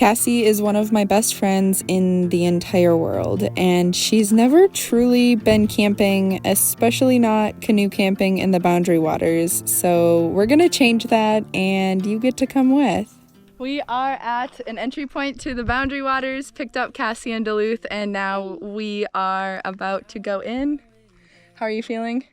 Cassie is one of my best friends in the entire world, and she's never truly been camping, especially not canoe camping in the Boundary Waters. So we're gonna change that, and you get to come with. We are at an entry point to the Boundary Waters, picked up Cassie in Duluth, and now we are about to go in. How are you feeling?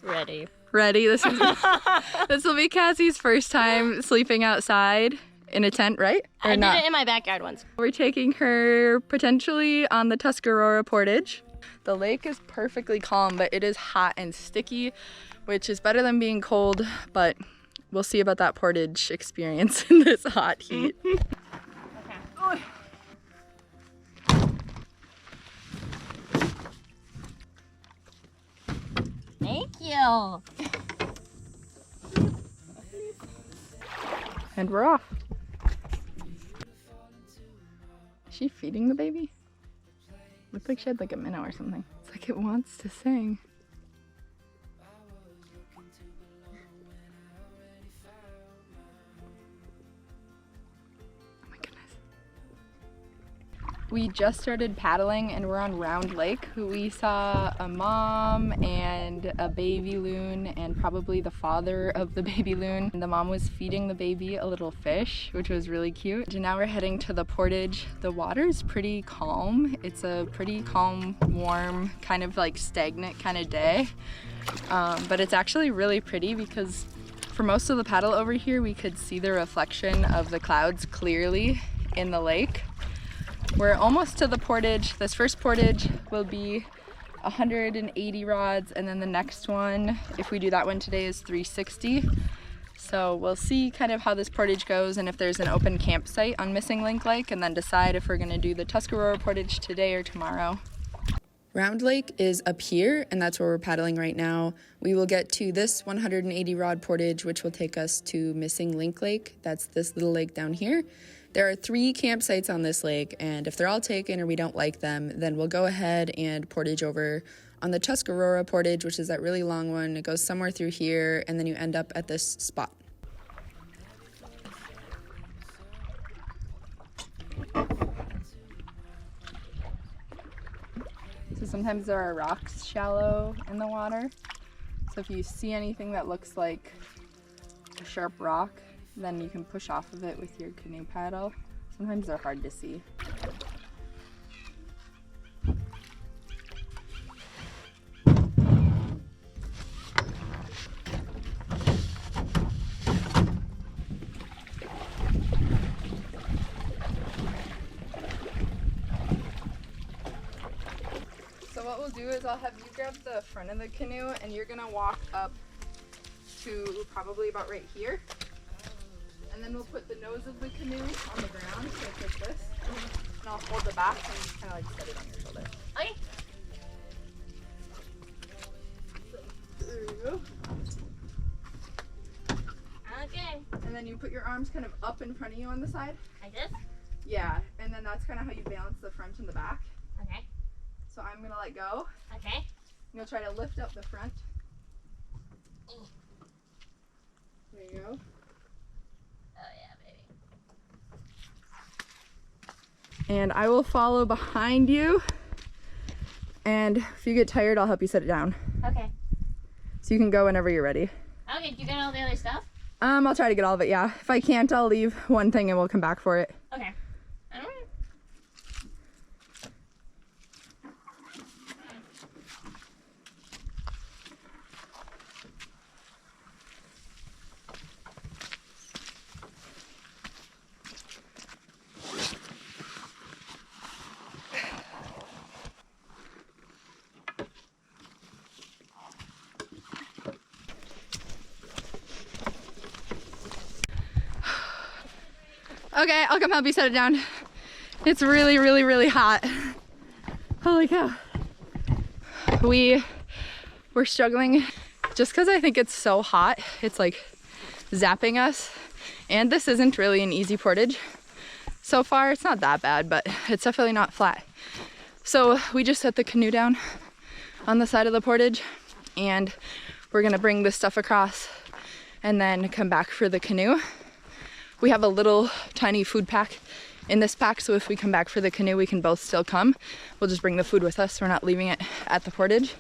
Ready. This will be Cassie's first time sleeping outside in a tent, right? I did it in my backyard once. We're taking her potentially on the Tuscarora portage. The lake is perfectly calm, but it is hot and sticky, which is better than being cold, but we'll see about that portage experience in this hot heat. Okay. Thank you. And we're off. Is she feeding the baby? Looks like she had like a minnow or something. It's like it wants to sing. Oh my goodness. We just started paddling and we're on Round Lake. We saw a mom and a baby loon and probably the father of the baby loon. The mom was feeding the baby a little fish, which was really cute. And now we're heading to the portage. The water's pretty calm. It's a pretty calm, warm, kind of like stagnant kind of day. But it's actually really pretty because for most of the paddle over here, we could see the reflection of the clouds clearly in the lake. We're almost to the portage. This first portage will be 180 rods, and then the next one, if we do that one today, is 360. So we'll see kind of how this portage goes and if there's an open campsite on Missing Link Lake, and then decide if we're gonna do the Tuscarora portage today or tomorrow. Round Lake is up here, and that's where we're paddling right now. We will get to this 180 rod portage, which will take us to Missing Link Lake. That's this little lake down here. There are 3 campsites on this lake, and if they're all taken or we don't like them, then we'll go ahead and portage over on the Tuscarora portage, which is that really long one. It goes somewhere through here, and then you end up at this spot. So sometimes there are rocks shallow in the water. So if you see anything that looks like a sharp rock, then you can push off of it with your canoe paddle. Sometimes they're hard to see. So what we'll do is I'll have you grab the front of the canoe and you're gonna walk up to probably about right here. And then we'll put the nose of the canoe on the ground, so it's like this. And I'll hold the back and just kind of like set it on your shoulder. Okay. There you go. Okay. And then you put your arms kind of up in front of you on the side. Like this? Yeah, and then that's kind of how you balance the front and the back. Okay. So I'm gonna let go. Okay. You'll try to lift up the front. There you go. And I will follow behind you, and if you get tired, I'll help you set it down. Okay. So you can go whenever you're ready. Okay, you got all the other stuff? I'll try to get all of it, yeah. If I can't, I'll leave one thing and we'll come back for it. Okay. All right. Okay, I'll come help you set it down. It's really, really, really hot. Holy cow. We're struggling just because I think it's so hot. It's like zapping us. And this isn't really an easy portage. So far, it's not that bad, but it's definitely not flat. So we just set the canoe down on the side of the portage, and we're gonna bring this stuff across and then come back for the canoe. We have a little tiny food pack in this pack, so if we come back for the canoe, we can both still come. We'll just bring the food with us. We're not leaving it at the portage.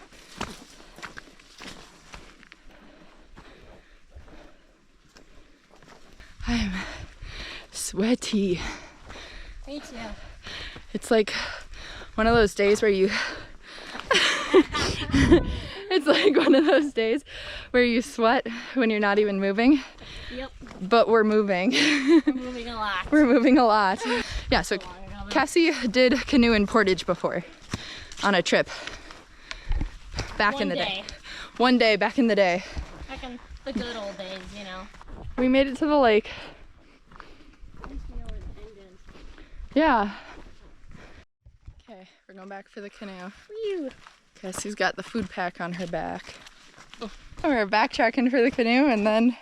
I'm sweaty. Me too. It's like one of those days where you it's like one of those days where you sweat when you're not even moving. Yep. But we're moving. We're moving a lot. We're moving a lot. Yeah, so Cassie did canoe and portage before on a trip back in the day. One day back in the day. Back in the good old days, you know. We made it to the lake. Yeah. Okay, we're going back for the canoe. Whew. Cassie's got the food pack on her back. We're backtracking for the canoe and then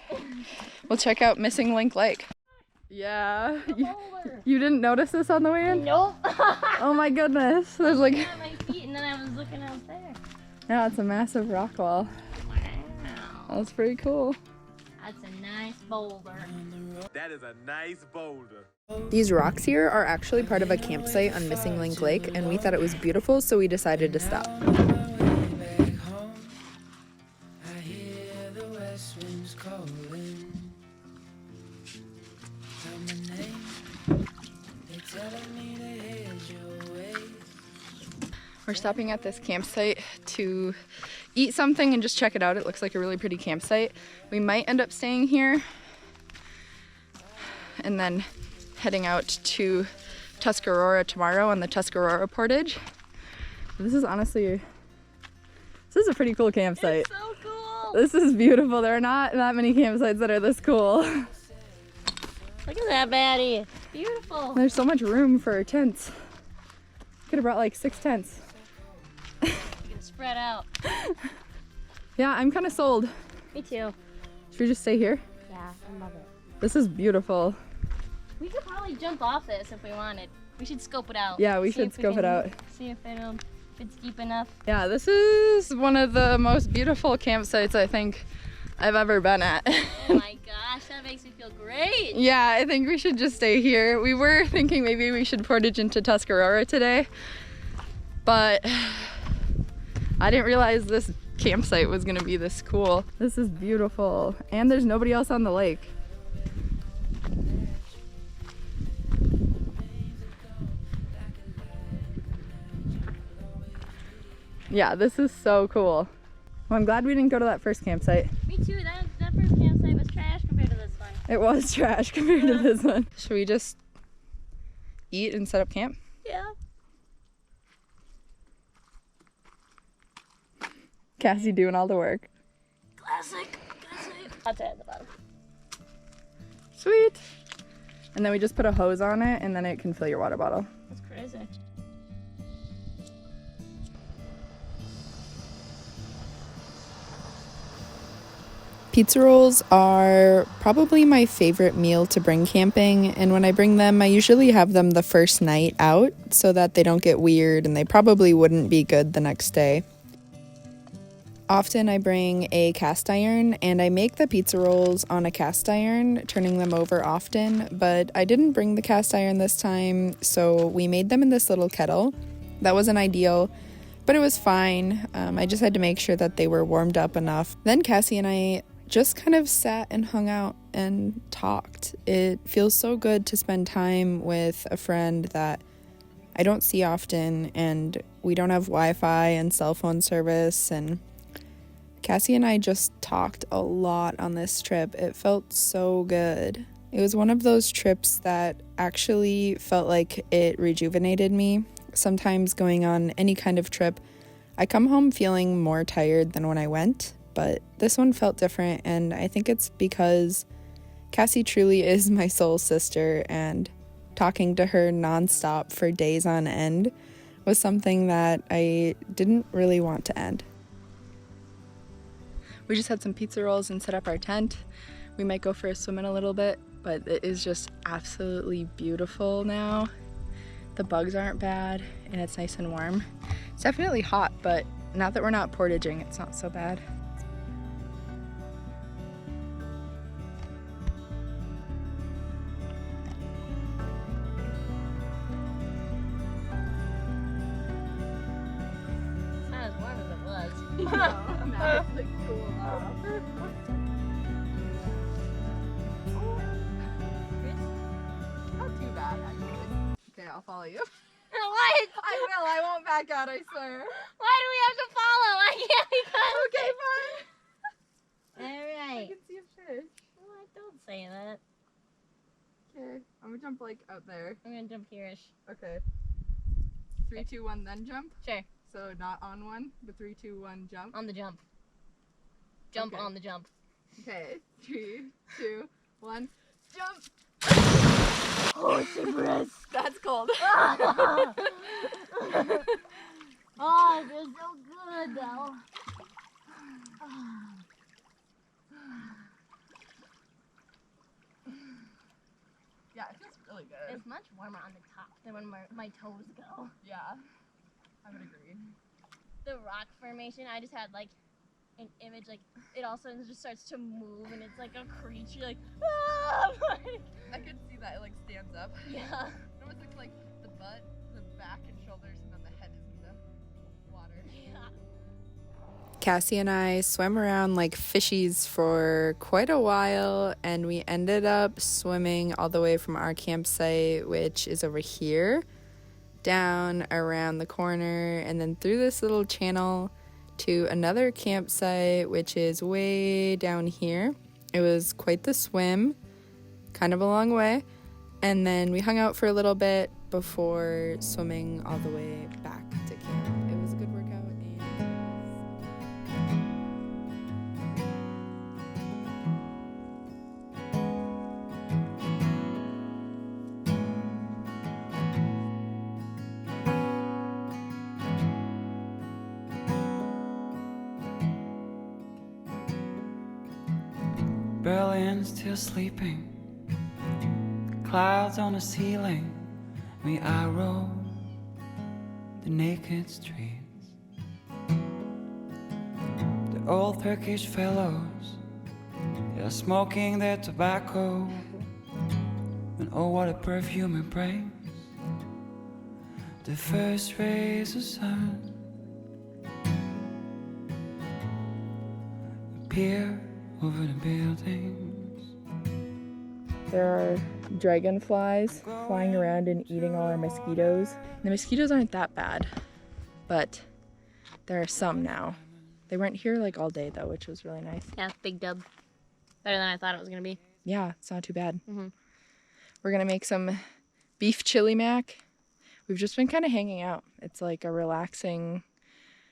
we'll check out Missing Link Lake. Yeah. You didn't notice this on the way in? Nope. Oh my goodness. There's like... I had my feet and then I was looking out there. Yeah, it's a massive rock wall. Wow. That's pretty cool. That's a nice boulder. That is a nice boulder. These rocks here are actually part of a campsite on Missing Link Lake, and we thought it was beautiful, so we decided to stop. We're stopping at this campsite to eat something and just check it out. It looks like a really pretty campsite. We might end up staying here and then heading out to Tuscarora tomorrow on the Tuscarora portage. This is honestly, this is a pretty cool campsite. It's so cool. This is beautiful. There are not that many campsites that are this cool. Look at that baddie. It's beautiful. There's so much room for tents. Could have brought like 6 tents. You can spread out. Yeah, I'm kind of sold. Me too. Should we just stay here? Yeah, I love it. This is beautiful. We could probably jump off this if we wanted. We should scope it out. Yeah, we See should if scope it can out. See if it's deep enough. Yeah, this is one of the most beautiful campsites I think I've ever been at. Oh my gosh, that makes me feel great. Yeah, I think we should just stay here. We were thinking maybe we should portage into Tuscarora today, but I didn't realize this campsite was gonna be this cool. This is beautiful, and there's nobody else on the lake. Yeah, this is so cool. Well, I'm glad we didn't go to that first campsite. Me too. That first campsite was trash compared to this one. It was trash compared to this one. Should we just eat and set up camp? Yeah. Cassie doing all the work. Classic. Hot tub at the bottom. Sweet. And then we just put a hose on it and then it can fill your water bottle. That's crazy. Pizza rolls are probably my favorite meal to bring camping, and when I bring them, I usually have them the first night out so that they don't get weird and they probably wouldn't be good the next day. Often I bring a cast iron and I make the pizza rolls on a cast iron, turning them over often, but I didn't bring the cast iron this time, so we made them in this little kettle. That wasn't ideal, but it was fine. I just had to make sure that they were warmed up enough. Then Cassie and I just kind of sat and hung out and talked. It feels so good to spend time with a friend that I don't see often, and we don't have Wi-Fi and cell phone service, and Cassie and I just talked a lot on this trip. It felt so good. It was one of those trips that actually felt like it rejuvenated me. Sometimes going on any kind of trip, I come home feeling more tired than when I went, but this one felt different, and I think it's because Cassie truly is my soul sister, and talking to her nonstop for days on end was something that I didn't really want to end. We just had some pizza rolls and set up our tent. We might go for a swim in a little bit, but it is just absolutely beautiful now. The bugs aren't bad and it's nice and warm. It's definitely hot, but now that we're not portaging, it's not so bad. That's like cool. Not too bad, actually. Okay, I'll follow you. What? I will. I won't back out, I swear. Why do we have to follow? I can't be Okay, fine. I Alright. can see a fish. What? Don't say that. Okay, I'm gonna jump like out there. I'm gonna jump here-ish. Okay. 3, 2, 1, then jump. Sure. So not on one, but 3, 2, 1, jump. On the jump. Jump Okay. on the jump. Okay. 3, 2, 1, jump. Oh, super. That's cold. Oh, it feels so good though. Yeah, it feels really good. It's much warmer on the top than when my toes go. Yeah, I would agree. The rock formation, I just had like an image, like it all of a sudden just starts to move and it's like a creature, like, ah! I could see that it like stands up. Yeah. It almost looks like the butt, the back and shoulders, and then the head is in the water. Yeah. Cassie and I swam around like fishies for quite a while, and we ended up swimming all the way from our campsite, which is over here, down around the corner, and then through this little channel to another campsite, which is way down here. It was quite the swim, kind of a long way, and then we hung out for a little bit before swimming all the way back to camp. It was a good workout. Berlin's still sleeping, clouds on the ceiling. We arrow the naked streets. The old Turkish fellows, they're smoking their tobacco, and oh, what a perfume it brings. The first rays of sun appear over the buildings. There are dragonflies flying around and eating all our mosquitoes. The mosquitoes aren't that bad, but there are some now. They weren't here like all day though, which was really nice. Yeah, big dub. Better than I thought it was gonna be. Yeah, it's not too bad. Mhm. We're gonna make some beef chili mac. We've just been kind of hanging out. It's like a relaxing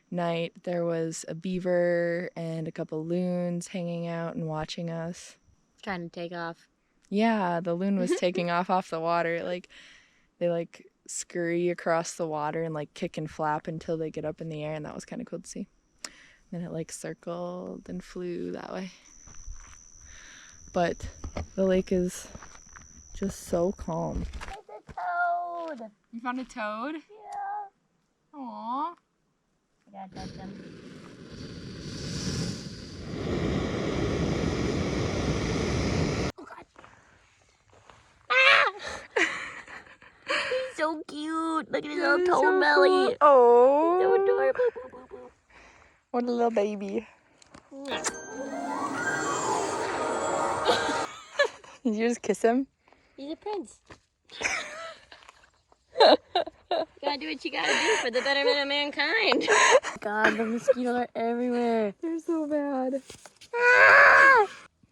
night. There was a beaver and a couple loons hanging out and watching us. Trying to take off. Yeah, the loon was taking off the water. Like they like scurry across the water and like kick and flap until they get up in the air, and that was kind of cool to see. Then it like circled and flew that way. But the lake is just so calm. It's a toad. You found a toad? Yeah. Aww. I gotta touch him. Oh god. Ah! He's so cute. Look at his little toad belly. Oh. So adorable. What a little baby. Did you just kiss him? He's a prince. Gotta do what you gotta do for the betterment of mankind. God, the mosquitoes are everywhere. They're so bad. Ah!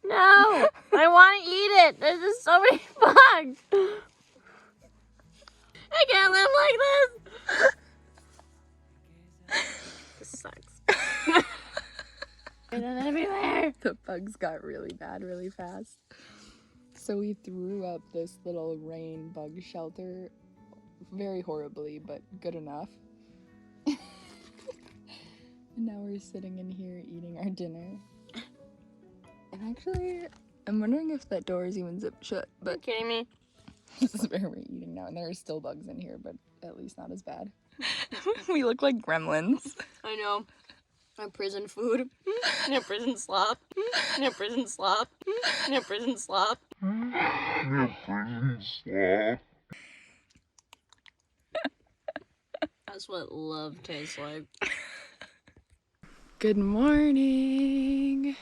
No! I want to eat it. There's just so many bugs. I can't live like this. This sucks. They're everywhere. The bugs got really bad really fast. So we threw up this little rain bug shelter very horribly, but good enough. And now we're sitting in here eating our dinner. And actually, I'm wondering if that door is even zipped shut, Are you but kidding me? this is where we're eating now, and there are still bugs in here, but at least not as bad. We look like gremlins. I know. My prison food. No prison slop. No prison slop. No prison slop. That's what love tastes like. Good morning.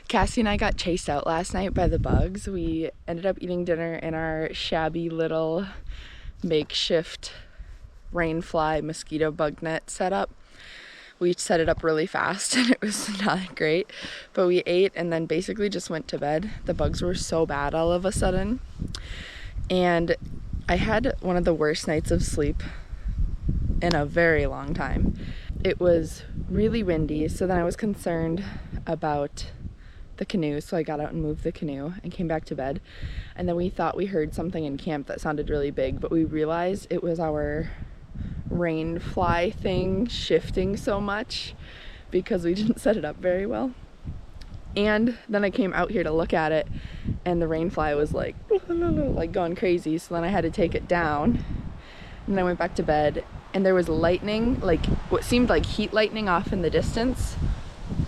Cassie and I got chased out last night by the bugs. We ended up eating dinner in our shabby little makeshift rainfly mosquito bug net setup. We set it up really fast and it was not great, but we ate and then basically just went to bed. The bugs were so bad all of a sudden, and I had one of the worst nights of sleep in a very long time. It was really windy, so then I was concerned about the canoe, so I got out and moved the canoe and came back to bed. And then we thought we heard something in camp that sounded really big, but we realized it was our rain fly thing shifting so much because we didn't set it up very well. And then I came out here to look at it and the rain fly was like going crazy, so then I had to take it down. And then I went back to bed and there was lightning, like what seemed like heat lightning off in the distance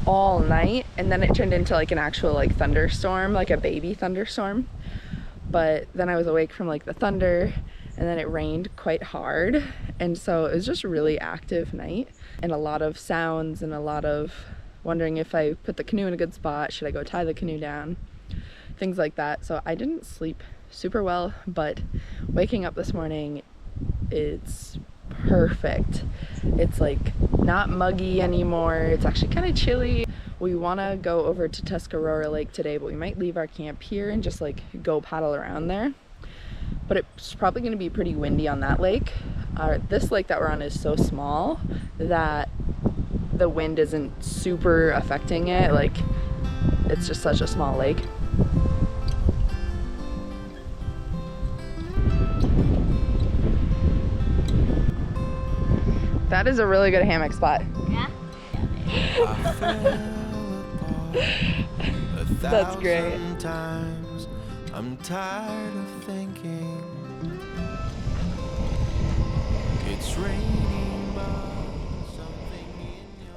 all night, and then it turned into like an actual like thunderstorm, like a baby thunderstorm. But then I was awake from like the thunder, and then it rained quite hard, and so it was just a really active night and a lot of sounds and a lot of wondering if I put the canoe in a good spot, should I go tie the canoe down, things like that. So I didn't sleep super well, but waking up this morning, it's perfect. It's like not muggy anymore. It's actually kind of chilly. We want to go over to Tuscarora Lake today, but we might leave our camp here and just like go paddle around there. But it's probably going to be pretty windy on that lake. This lake that we're on is so small that the wind isn't super affecting it. Like, it's just such a small lake. That is a really good hammock spot. Yeah? That's great. Times I'm tired of thinking it's raining, but something in your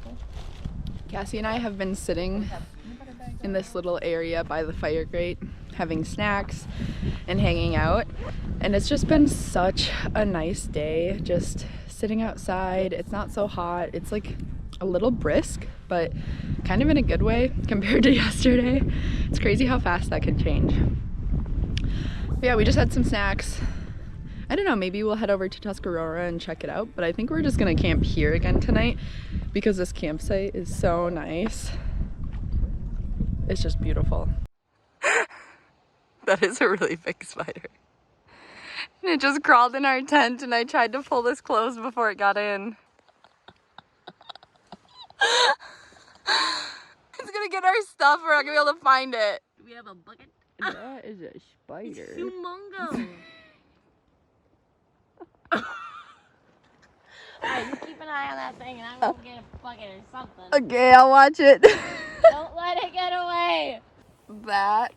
eyes. Cassie and I have been sitting in this little area by the fire grate, having snacks and hanging out, and it's just been such a nice day, just sitting outside. It's not so hot. It's like a little brisk, but kind of in a good way compared to yesterday. It's crazy how fast that can change. But yeah, we just had some snacks. I don't know, maybe we'll head over to Tuscarora and check it out, but I think we're just gonna camp here again tonight because this campsite is so nice. It's just beautiful. That is a really big spider. And it just crawled in our tent and I tried to pull this closed before it got in. It's gonna get our stuff, we're not gonna be able to find it. Do we have a bucket? That is a spider. It's humongo. Alright, you keep an eye on that thing and I'm gonna get a bucket or something. Okay, I'll watch it. Don't let it get away. That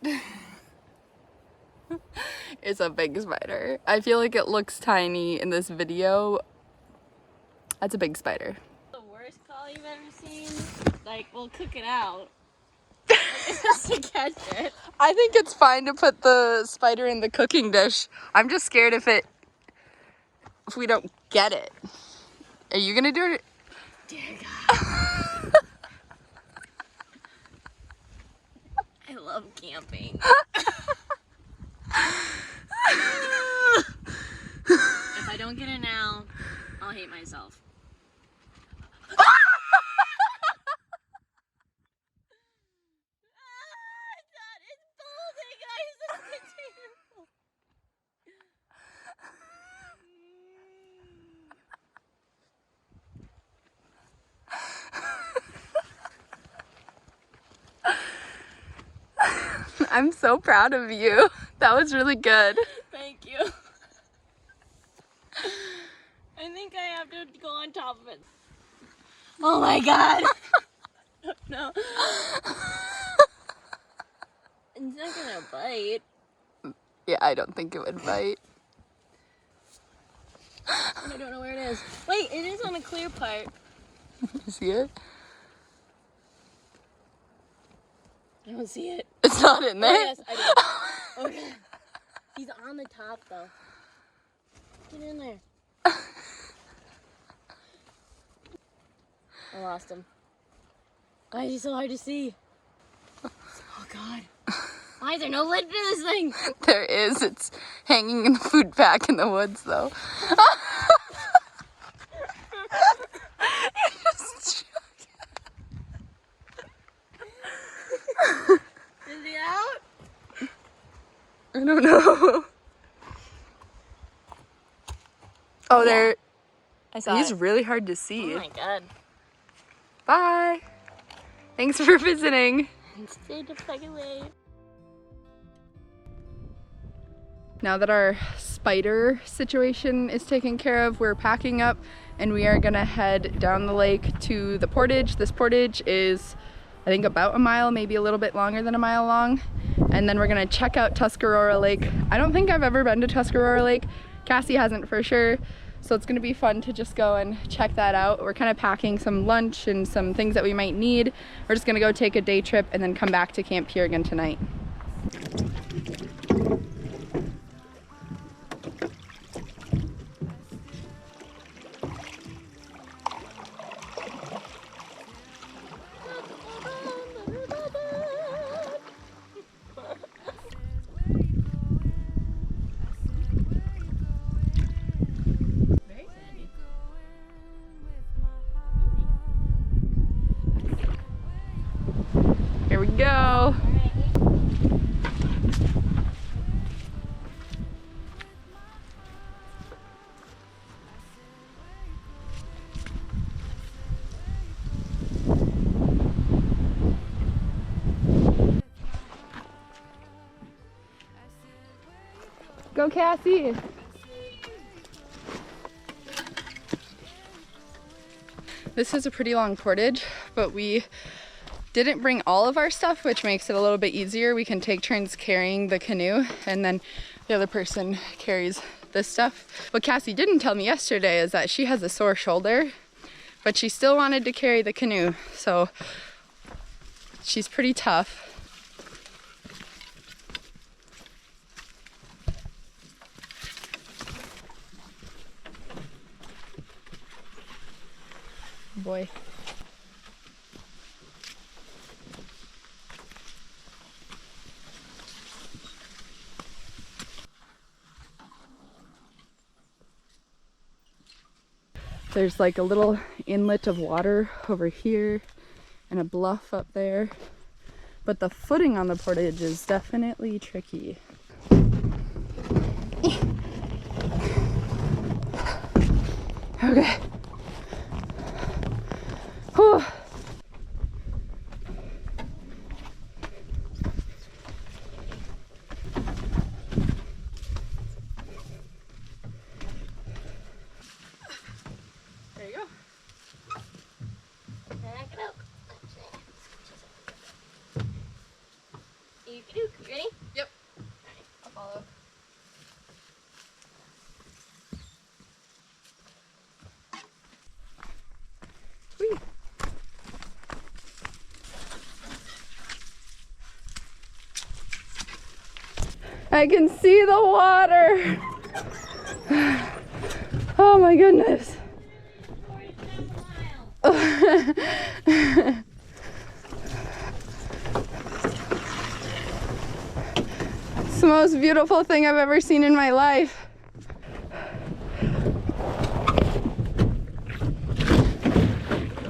is a big spider. I feel like it looks tiny in this video. That's a big spider. The worst call you've ever seen? Like, we'll cook it out. It's just to catch it. I think it's fine to put the spider in the cooking dish. I'm just scared if we don't get it. Are you gonna do it? Dear God. I love camping. If I don't get it now, I'll hate myself. I'm so proud of you. That was really good. Thank you. I think I have to go on top of it. Oh my God. No. It's not gonna bite. Yeah, I don't think it would bite. I don't know where it is. Wait, it is on a clear part. You see it? I don't see it. It's not in there? Oh, yes, I do. Okay. He's on the top though. Get in there. I lost him. Why is he so hard to see? Oh God. Why is there no lid to this thing? There is. It's hanging in the food pack in the woods, though. Is he out? I don't know. Oh, there. I saw He's it. really hard to see. Oh my God. Bye. Thanks for visiting. Stay the fucking way. Now that our spider situation is taken care of, we're packing up and we are gonna head down the lake to the portage. This portage is, I think, about a mile, maybe a little bit longer than a mile long. And then we're gonna check out Tuscarora Lake. I don't think I've ever been to Tuscarora Lake. Cassie hasn't for sure. So it's gonna be fun to just go and check that out. We're kind of packing some lunch and some things that we might need. We're just gonna go take a day trip and then come back to camp here again tonight. Here we go. Go, Cassie. This is a pretty long portage, but we didn't bring all of our stuff, which makes it a little bit easier. We can take turns carrying the canoe and then the other person carries this stuff. What Cassie didn't tell me yesterday is that she has a sore shoulder, but she still wanted to carry the canoe. So she's pretty tough. Boy. There's like a little inlet of water over here and a bluff up there. But the footing on the portage is definitely tricky. Okay. Whew. There you go. You ready? Yep. I'll follow. Whee. I can see the water. Oh my goodness. It's the most beautiful thing I've ever seen in my life.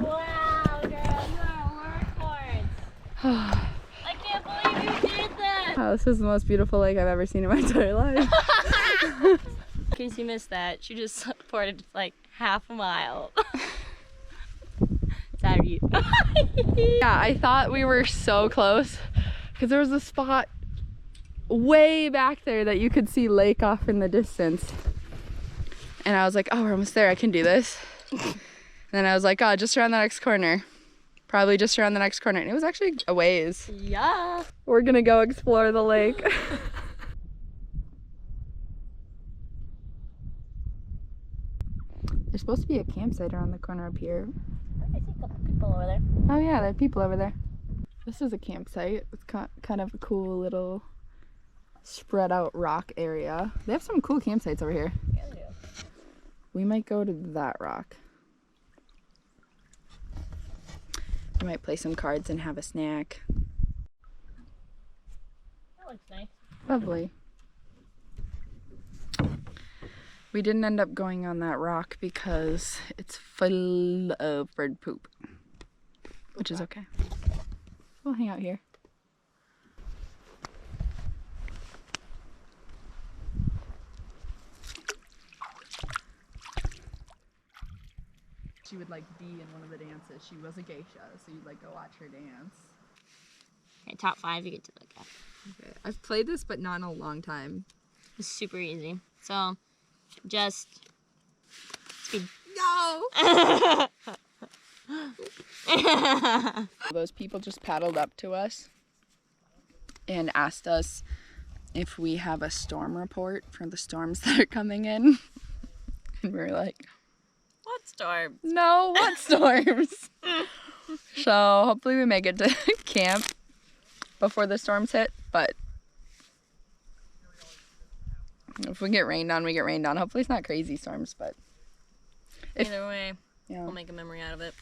Wow, girl, you are a workhorse. I can't believe you did that. Wow, this is the most beautiful lake I've ever seen in my entire life. In case you missed that, she just ported like half a mile. Sorry. Yeah, I thought we were so close because there was a spot way back there that you could see lake off in the distance. And I was like, oh, we're almost there. I can do this. And then I was like, oh, just around the next corner. Probably just around the next corner. And it was actually a ways. Yeah. We're gonna go explore the lake. There's supposed to be a campsite around the corner up here. I see a couple people over there. Oh yeah, there are people over there. This is a campsite. It's kind of a cool little spread out rock area. They have some cool campsites over here. Yeah, they do. We might go to that rock. We might play some cards and have a snack. That looks nice. Lovely. We didn't end up going on that rock because it's full of bird poop, which is okay. We'll hang out here. She would like be in one of the dances. She was a geisha, so you'd like go watch her dance. Okay, top 5 you get to look at. Okay. I've played this, but not in a long time. It's super easy. So, just speed. No! Those people just paddled up to us and asked us if we have a storm report for the storms that are coming in. And we were like, What storm? no, what storms? So hopefully we make it to camp before the storms hit, but if we get rained on, we get rained on. Hopefully it's not crazy storms, but Either way, yeah. we'll make a memory out of it.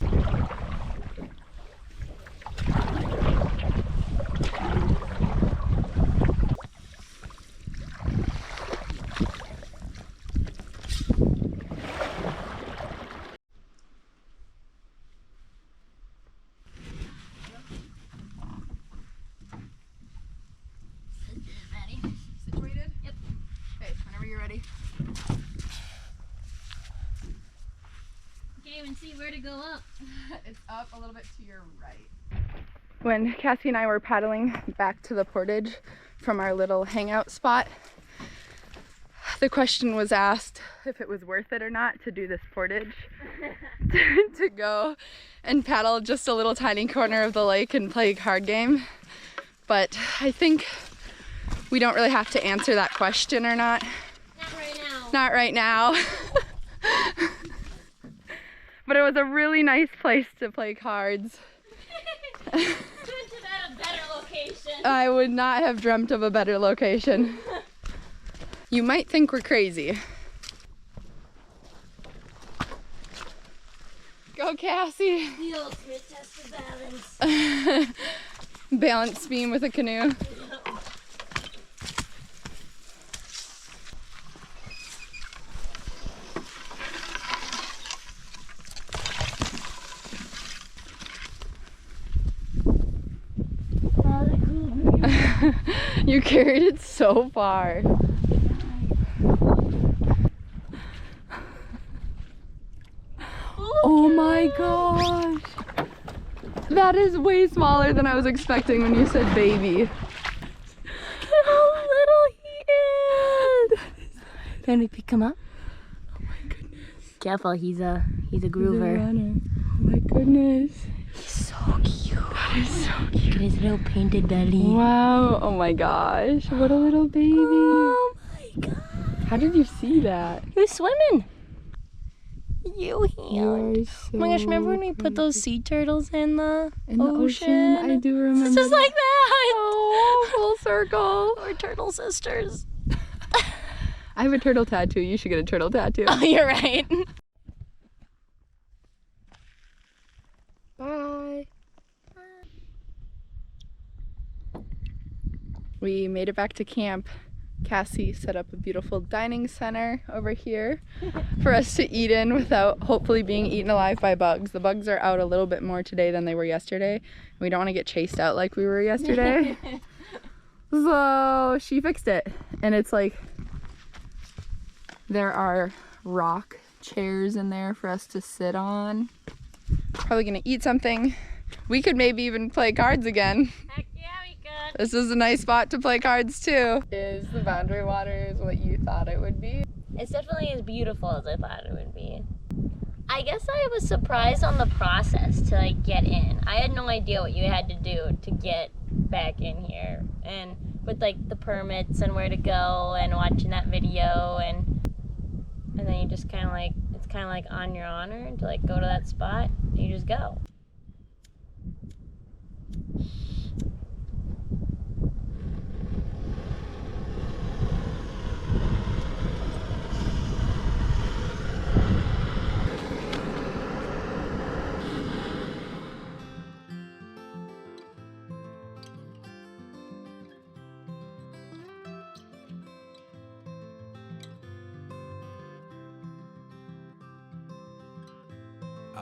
Situated? Yep. Okay, whenever you're ready. Can't even see where to go up. It's up a little bit to your right. When Cassie and I were paddling back to the portage from our little hangout spot, the question was asked if it was worth it or not to do this portage, to go and paddle just a little tiny corner of the lake and play a card game. But I think we don't really have to answer that question or not. Not right now. Not right now. But it was a really nice place to play cards. Couldn't have had a better location. I would not have dreamt of a better location. You might think we're crazy. Go, Cassie. The ultimate test of balance. Balance beam with a canoe. You carried it so far. Oh my gosh. That is way smaller than I was expecting when you said baby. Look how little he is. Can we pick him up? Oh my goodness. Careful, he's a He's a groover. runner. Oh my goodness. He's so cute. That is so Look cute. at his little painted belly. Wow. Oh my gosh. What a little baby. Oh my god. How did you see that? He was swimming. You You are so Oh my gosh, remember when we put those sea turtles in the in the ocean? I do remember. It's just that. like that. Oh, full circle. We're turtle sisters. I have a turtle tattoo. You should get a turtle tattoo. Oh, you're right. Bye. We made it back to camp. Cassie set up a beautiful dining center over here for us to eat in without hopefully being eaten alive by bugs. The bugs are out a little bit more today than they were yesterday. We don't want to get chased out like we were yesterday. So she fixed it. And it's like there are rock chairs in there for us to sit on. Probably gonna eat something. We could maybe even play cards again. Heck yeah, we could. This is a nice spot to play cards too. Is the Boundary Waters what you thought it would be? It's definitely as beautiful as I thought it would be. I guess I was surprised on the process to like get in. I had no idea what you had to do to get back in here, and with like the permits and where to go and watching that video, and then you just kind of like, it's kind of like on your honor to like go to that spot. You just go.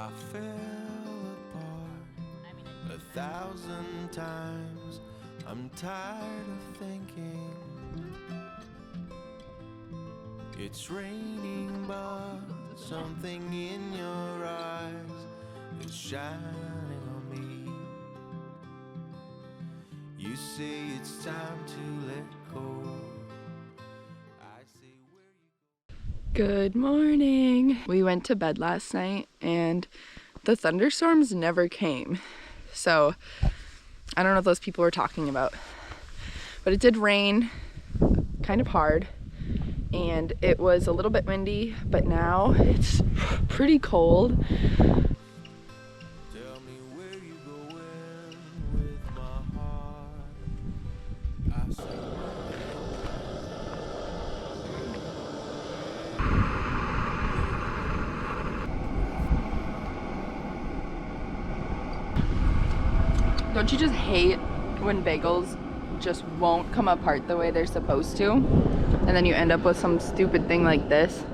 I fell apart 1,000 times. I'm tired of thinking. It's raining, but something in your eyes is shining on me. You say it's time to let go. I say, where you go? Good morning. We went to bed last night and the thunderstorms never came. So I don't know what those people were talking about. But it did rain kind of hard and it was a little bit windy, but now it's pretty cold. Tell me where you going with my heart. I say, Don't you just hate when bagels just won't come apart the way they're supposed to? And then you end up with some stupid thing like this.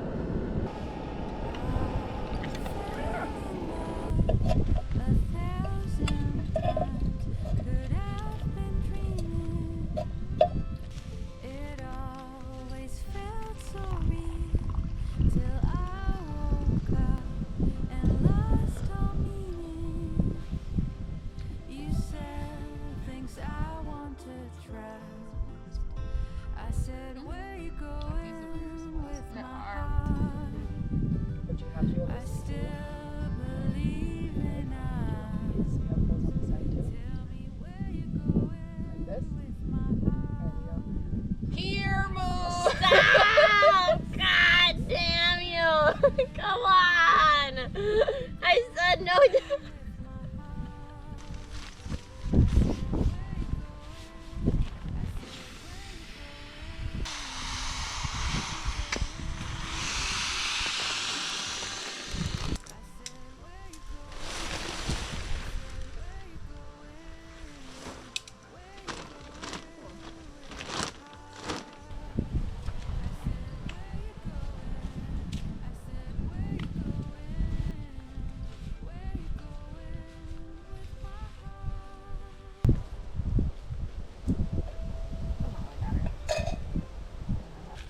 Stop! God damn you! Come on! I said no.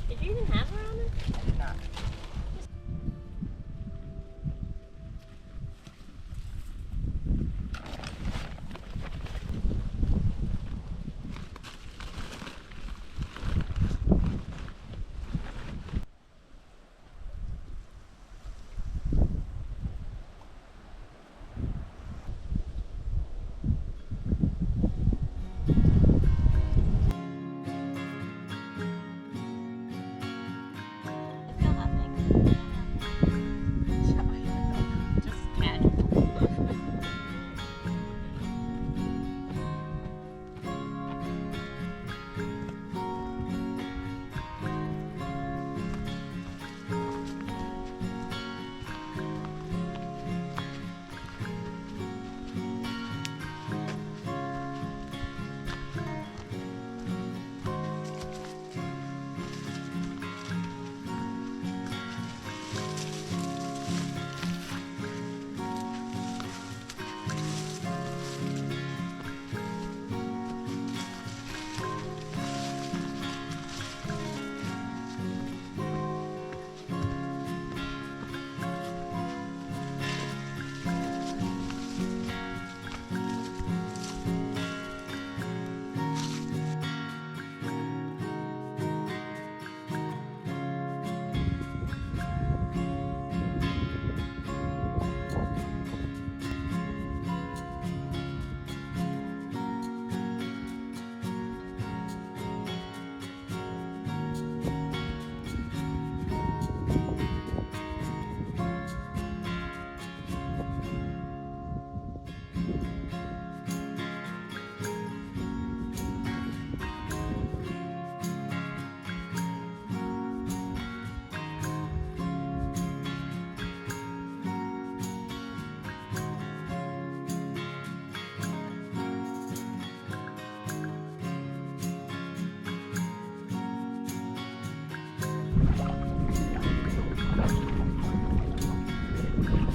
Did you even have her on it?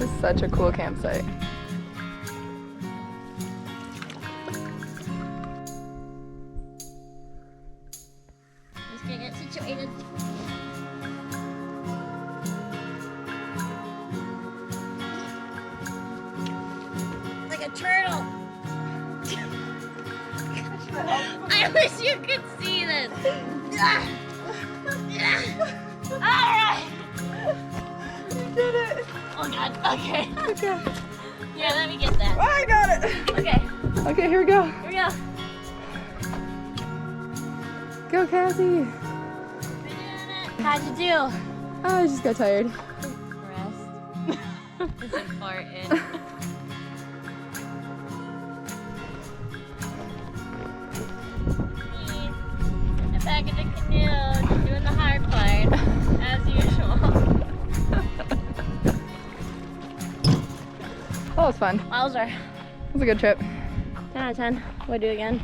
This is such a cool campsite. Just gonna get situated. Like a turtle. I wish you could see this. Alright. You did it! Oh god, okay. Okay. Here, let me get that. Oh, I got it! Okay, Okay, here we go. here we go. Go, Cassie! We're doing it. How'd you do? Oh, I just got tired. Rest. It's important. Me, back in the canoe, just doing the hard part, as usual. That was fun. Wowzer. It was a good trip. 10 out of 10. Would I do again?